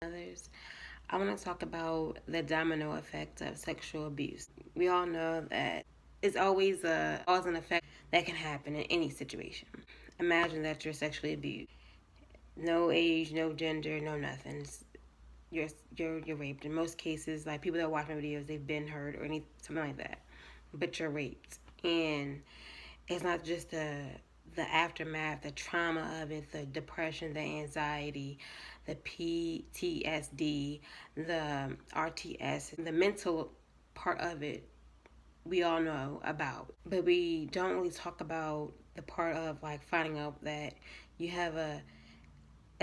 others. I want to talk about the domino effect of sexual abuse. We all know that it's always a cause and effect that can happen in any situation. Imagine that you're sexually abused. No age, no gender, no nothing. You're raped. In most cases, like people that watch my videos, they've been hurt or something like that. But you're raped, and it's not just the aftermath, the trauma of it, the depression, the anxiety, the PTSD, the RTS, the mental part of it. We all know about, but we don't really talk about the part of like finding out that you have a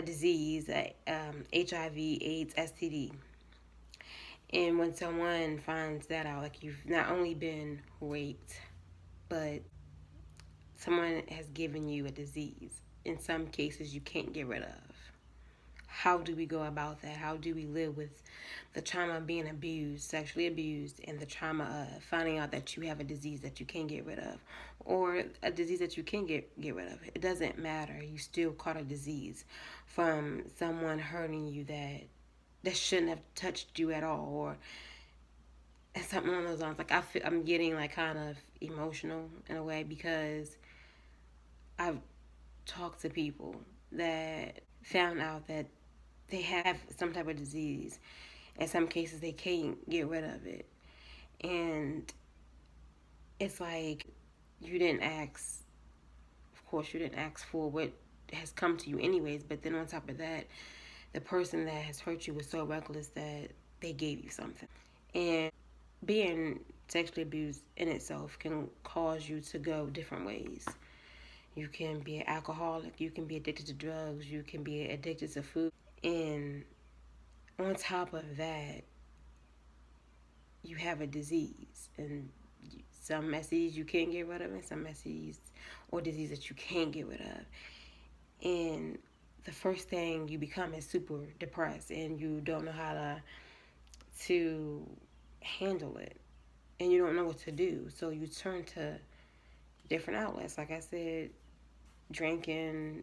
disease, HIV/AIDS, STD. And when someone finds that out, like you've not only been raped, but someone has given you a disease. In some cases, you can't get rid of. How do we go about that? How do we live with the trauma of being abused, sexually abused, and the trauma of finding out that you have a disease that you can't get rid of, or a disease that you can get rid of? It doesn't matter. You still caught a disease from someone hurting you that shouldn't have touched you at all, or something along those lines. Like I'm getting like kind of emotional in a way because I've talked to people that found out that they have some type of disease. In some cases, they can't get rid of it. And it's like you didn't ask, of course, you didn't ask for what has come to you, anyways. But then on top of that, the person that has hurt you was so reckless that they gave you something. And being sexually abused in itself can cause you to go different ways. You can be an alcoholic, you can be addicted to drugs, you can be addicted to food. And on top of that, you have a disease. And some STDs you can get rid of, and some STDs or disease that you can't get rid of. And the first thing you become is super depressed, and you don't know how to handle it, and you don't know what to do. So you turn to different outlets. Like I said, drinking,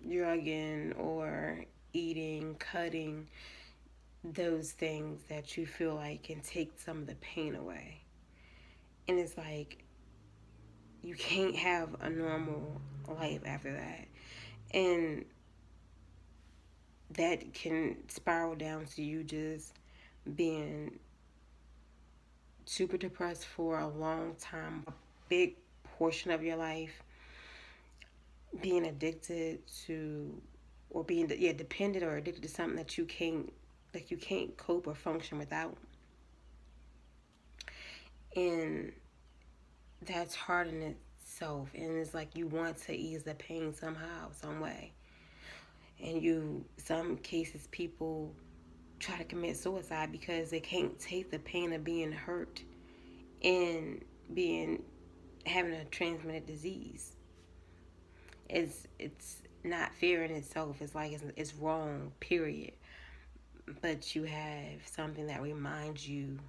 drugging, or eating, cutting, those things that you feel like can take some of the pain away. And it's like you can't have a normal life after that. And that can spiral down to you just being super depressed for a long time, a big portion of your life, being addicted to, or being dependent or addicted to something that you can't cope or function without. And that's hard in itself. And it's like you want to ease the pain somehow, some way. And some cases, people try to commit suicide because they can't take the pain of being hurt and being having a transmitted disease. It's not fair in itself. It's like it's wrong, period. But you have something that reminds you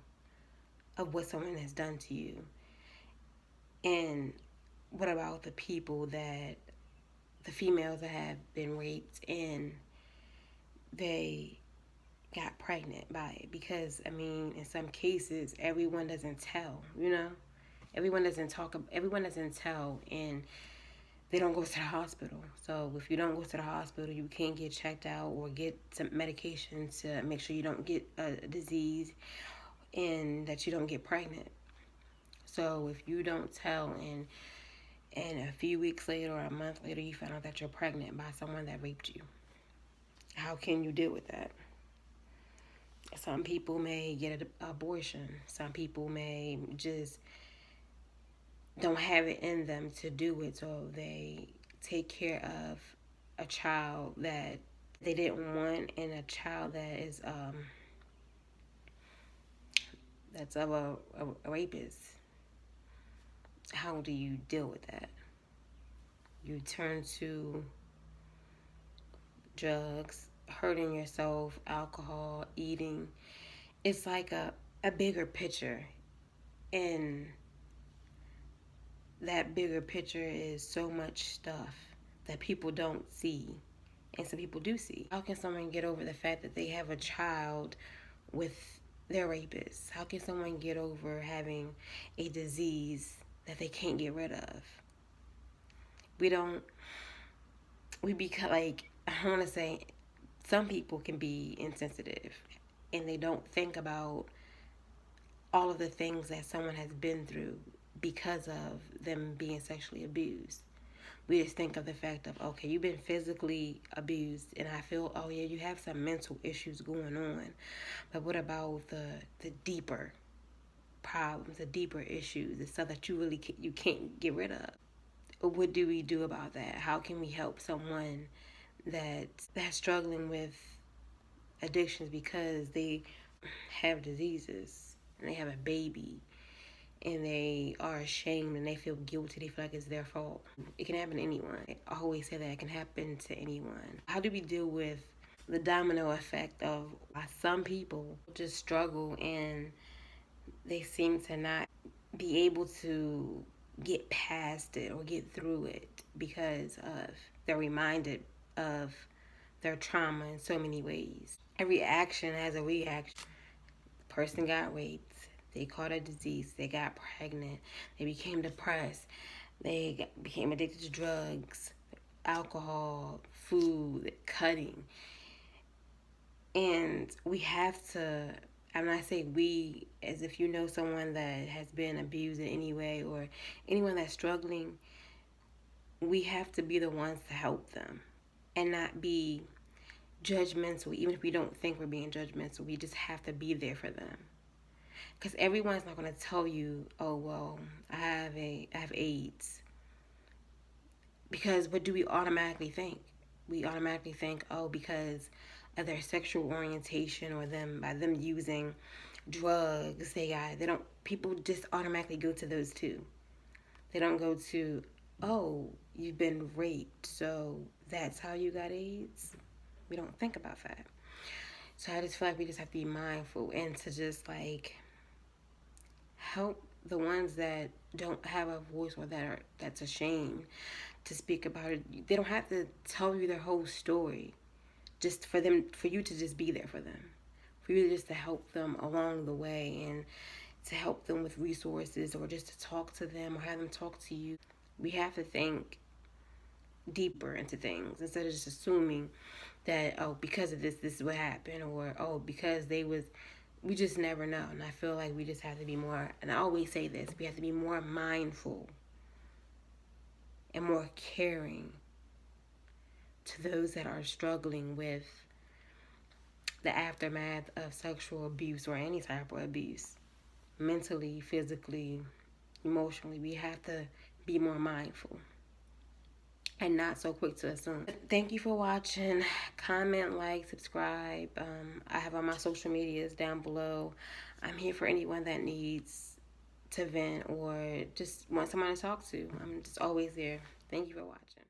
of what someone has done to you. And what about the females that have been raped and they got pregnant by it? Because, I mean, in some cases, everyone doesn't tell, you know? Everyone doesn't tell, and they don't go to the hospital. So if you don't go to the hospital, you can't get checked out or get some medication to make sure you don't get a disease and that you don't get pregnant. So if you don't tell, and a few weeks later or a month later you find out that you're pregnant by someone that raped you, how can you deal with that? Some people may get an abortion. Some people may just don't have it in them to do it, so they take care of a child that they didn't want, and a child that is that's of a rapist. How do you deal with that? You turn to drugs, hurting yourself, alcohol, eating. It's like a bigger picture, and that bigger picture is so much stuff that people don't see. and some people do see. How can someone get over the fact that they have a child with their rapist? How can someone get over having a disease that they can't get rid of? We don't, we become like, I want to say, some people can be insensitive and they don't think about all of the things that someone has been through because of them being sexually abused. We just think of the fact of, okay, you've been physically abused, and I feel, oh yeah, you have some mental issues going on. But what about the deeper problems, the deeper issues, the stuff that you can't get rid of? What do we do about that? How can we help someone that's struggling with addictions because they have diseases and they have a baby and they are ashamed and they feel guilty, they feel like it's their fault? It can happen to anyone. I always say that it can happen to anyone. How do we deal with the domino effect of why some people just struggle and they seem to not be able to get past it or get through it because of they're reminded of their trauma in so many ways? Every action has a reaction. The person got raped, they caught a disease, they got pregnant, they became depressed, became addicted to drugs, alcohol, food, cutting. And we have to, I'm not saying we, as if you know someone that has been abused in any way or anyone that's struggling, we have to be the ones to help them and not be judgmental. Even if we don't think we're being judgmental, we just have to be there for them. Because everyone's not going to tell you, oh, well, I have AIDS. Because what do we automatically think? We automatically think, oh, because of their sexual orientation or by them using drugs, they don't, people just automatically go to those two. They don't go to, oh, you've been raped, so that's how you got AIDS. We don't think about that. So I just feel like we just have to be mindful and to just like help the ones that don't have a voice or that's ashamed to speak about it. They don't have to tell you their whole story. Just for you to just be there for them, for you just to help them along the way and to help them with resources or just to talk to them or have them talk to you. We have to think deeper into things instead of just assuming that, oh, because of this is what happened, or oh, because we just never know. And I feel like we just have to be more, and I always say this, we have to be more mindful and more caring to those that are struggling with the aftermath of sexual abuse or any type of abuse, mentally, physically, emotionally. We have to be more mindful and not so quick to assume. Thank you for watching. Comment, like, subscribe. I have all my social medias down below. I'm here for anyone that needs to vent or just want someone to talk to. I'm just always there. Thank you for watching.